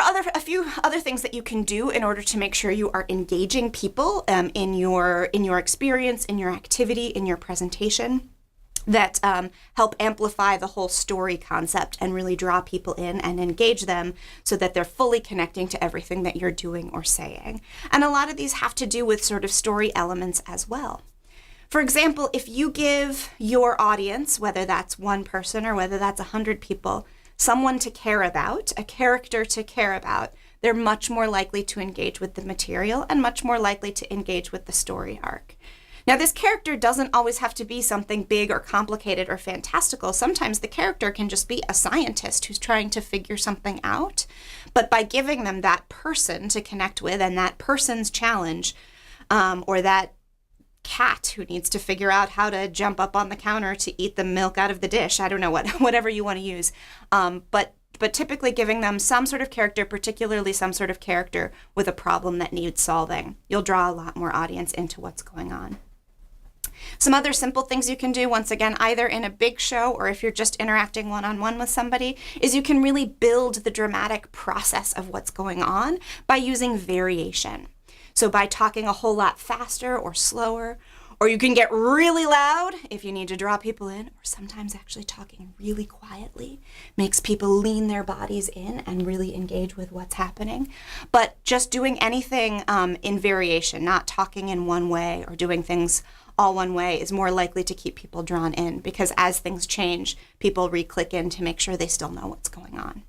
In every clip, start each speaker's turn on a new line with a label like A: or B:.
A: are a few other things that you can do in order to make sure you are engaging people in your experience, in your activity, in your presentation, that help amplify the whole story concept and really draw people in and engage them so that they're fully connecting to everything that you're doing or saying. And a lot of these have to do with sort of story elements as well. For example, if you give your audience, whether that's one person or whether that's 100 people, someone to care about, a character to care about, they're much more likely to engage with the material and much more likely to engage with the story arc. Now, this character doesn't always have to be something big or complicated or fantastical. Sometimes the character can just be a scientist who's trying to figure something out. But by giving them that person to connect with and that person's challenge, or that cat who needs to figure out how to jump up on the counter to eat the milk out of the dish, I don't know, whatever you want to use. But typically giving them some sort of character, particularly some sort of character with a problem that needs solving, you'll draw a lot more audience into what's going on. Some other simple things you can do, once again, either in a big show or if you're just interacting one-on-one with somebody, is you can really build the dramatic process of what's going on by using variation. So by talking a whole lot faster or slower, or you can get really loud if you need to draw people in, or sometimes actually talking really quietly makes people lean their bodies in and really engage with what's happening. But just doing anything in variation, not talking in one way or doing things all one way, is more likely to keep people drawn in, because as things change, people re-click in to make sure they still know what's going on.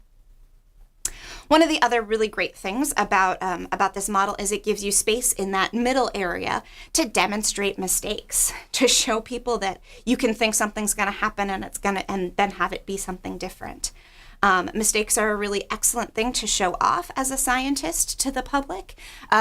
A: One of the other really great things about this model is it gives you space in that middle area to demonstrate mistakes, to show people that you can think something's going to happen and then have it be something different. Mistakes are a really excellent thing to show off as a scientist to the public,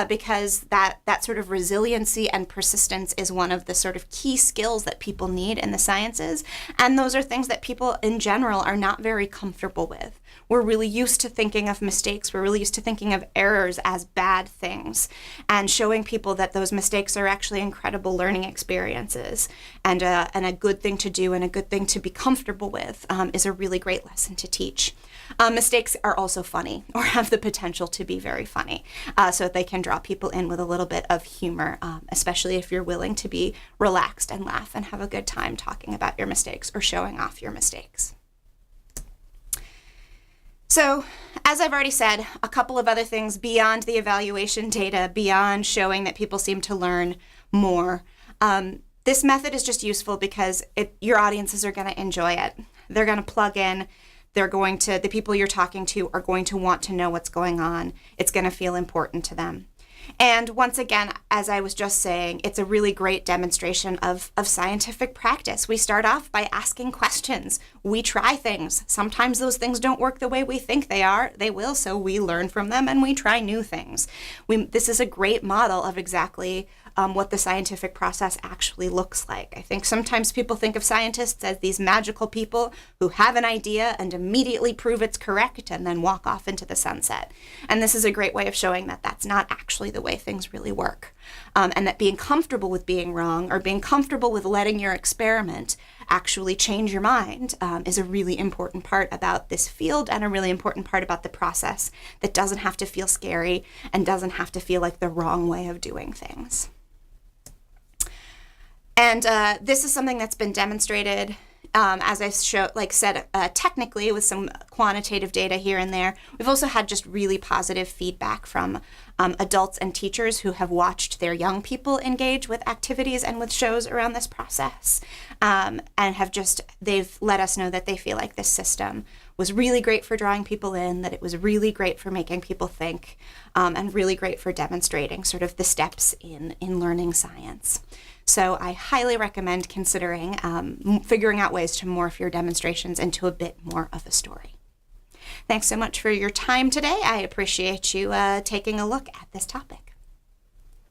A: because that sort of resiliency and persistence is one of the sort of key skills that people need in the sciences. And those are things that people in general are not very comfortable with. We're really used to thinking of mistakes. We're really used to thinking of errors as bad things, and showing people that those mistakes are actually incredible learning experiences and a good thing to do and a good thing to be comfortable with is a really great lesson to teach. Mistakes are also funny, or have the potential to be very funny, so that they can draw people in with a little bit of humor, especially if you're willing to be relaxed and laugh and have a good time talking about your mistakes or showing off your mistakes. So, as I've already said, a couple of other things beyond the evaluation data, beyond showing that people seem to learn more. This method is just useful because your audiences are going to enjoy it. They're going to plug in. The people you're talking to are going to want to know what's going on. It's going to feel important to them. And once again, as I was just saying, it's a really great demonstration of scientific practice. We start off by asking questions. We try things. Sometimes those things don't work the way we think they will, so we learn from them and we try new things. This is a great model of exactly what the scientific process actually looks like. I think sometimes people think of scientists as these magical people who have an idea and immediately prove it's correct and then walk off into the sunset. And this is a great way of showing that that's not actually the way things really work. And that being comfortable with being wrong, or being comfortable with letting your experiment actually change your mind, is a really important part about this field and a really important part about the process that doesn't have to feel scary and doesn't have to feel like the wrong way of doing things. And this is something that's been demonstrated, as I said, technically with some quantitative data here and there. We've also had just really positive feedback from adults and teachers who have watched their young people engage with activities and with shows around this process, and they've let us know that they feel like this system was really great for drawing people in, that it was really great for making people think, and really great for demonstrating sort of the steps in learning science. So I highly recommend considering figuring out ways to morph your demonstrations into a bit more of a story. Thanks so much for your time today. I appreciate you taking a look at this topic.